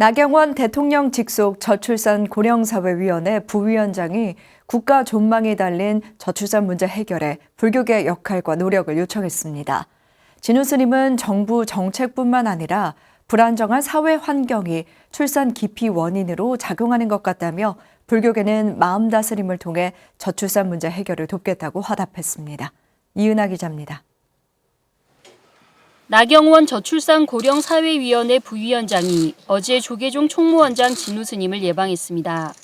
나경원 대통령 직속 저출산 고령사회위원회 부위원장이 국가 존망이 달린 저출산 문제 해결에 불교계 역할과 노력을 요청했습니다. 진우 스님은 정부 정책뿐만 아니라 불안정한 사회 환경이 출산 기피 원인으로 작용하는 것 같다며 불교계는 마음 다스림을 통해 저출산 문제 해결을 돕겠다고 화답했습니다. 이은하 기자입니다. 나경원 저출산 고령사회위원회 부위원장이 어제 조계종 총무원장 진우 스님을 예방했습니다.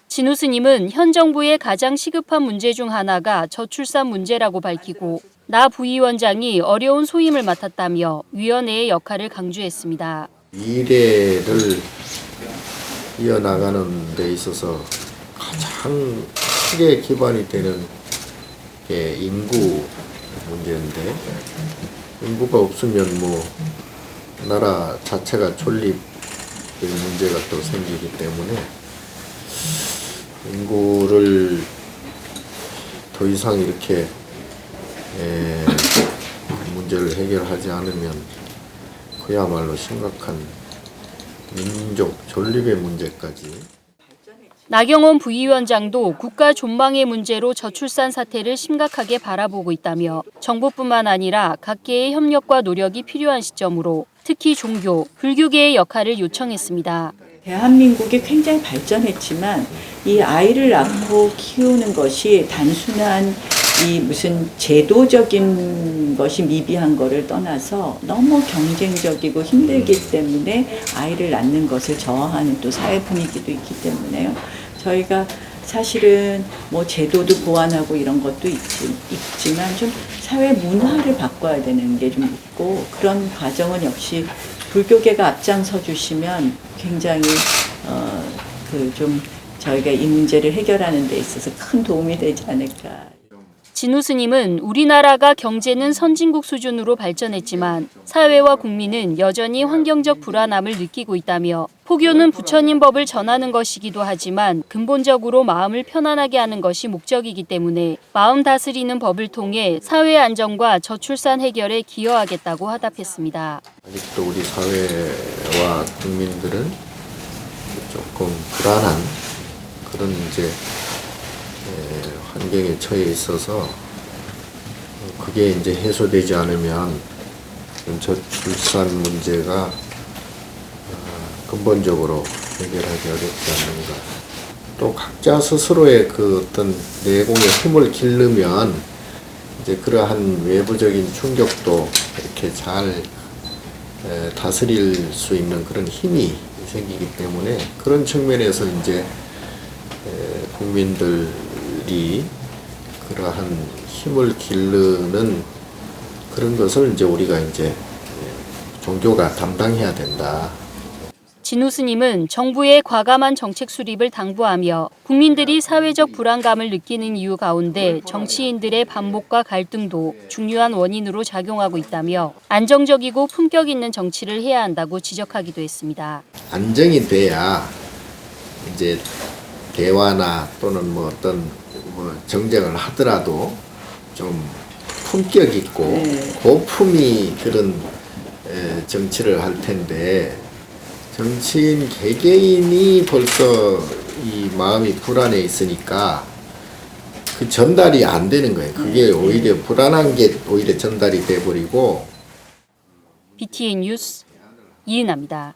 진우 스님은 현 정부의 가장 시급한 문제 중 하나가 저출산 문제라고 밝히고 나 부위원장이 어려운 소임을 맡았다며 위원회의 역할을 강조했습니다. 미래를 이어나가는 데 있어서 가장 크게 기반이 되는 게 인구 문제인데, 인구가 없으면 나라 자체가 존립의 문제가 또 생기기 때문에 인구를 더 이상 이렇게 문제를 해결하지 않으면 그야말로 심각한 민족 존립의 문제까지. 나경원 부위원장도 국가 존망의 문제로 저출산 사태를 심각하게 바라보고 있다며 정부뿐만 아니라 각계의 협력과 노력이 필요한 시점으로 특히 종교, 불교계의 역할을 요청했습니다. 대한민국이 굉장히 발전했지만 이 아이를 낳고 키우는 것이 단순한 이 무슨 제도적인 것이 미비한 거를 떠나서 너무 경쟁적이고 힘들기 때문에 아이를 낳는 것을 저하하는 또 사회 분위기도 있기 때문에요. 저희가 사실은 제도도 보완하고 이런 것도 있지만 좀 사회 문화를 바꿔야 되는 게 좀 있고, 그런 과정은 역시 불교계가 앞장서 주시면 굉장히 좀 저희가 이 문제를 해결하는 데 있어서 큰 도움이 되지 않을까. 진우 스님은 우리나라가 경제는 선진국 수준으로 발전했지만 사회와 국민은 여전히 환경적 불안함을 느끼고 있다며 포교는 부처님 법을 전하는 것이기도 하지만 근본적으로 마음을 편안하게 하는 것이 목적이기 때문에 마음 다스리는 법을 통해 사회 안정과 저출산 해결에 기여하겠다고 화답했습니다. 아직도 우리 사회와 국민들은 조금 불안한 그런 환경에 처해 있어서 그게 해소되지 않으면 저출산 문제가 근본적으로 해결하기 어렵지 않는가. 또 각자 스스로의 그 어떤 내공의 힘을 기르면 그러한 외부적인 충격도 이렇게 잘 다스릴 수 있는 그런 힘이 생기기 때문에 그런 측면에서 국민들이 그러한 힘을 기르는 그런 것을 우리가 종교가 담당해야 된다. 진우 스님은 정부의 과감한 정책 수립을 당부하며 국민들이 사회적 불안감을 느끼는 이유 가운데 정치인들의 반목과 갈등도 중요한 원인으로 작용하고 있다며 안정적이고 품격 있는 정치를 해야 한다고 지적하기도 했습니다. 안정이 돼야 대화나 또는 어떤 정쟁을 하더라도 좀 품격 있고 고품이 그런 정치를 할 텐데, 정치인 개개인이 벌써 이 마음이 불안해 있으니까 그 전달이 안 되는 거예요. 그게 오히려 불안한 게 오히려 전달이 돼버리고. BTN 뉴스 이은하입니다.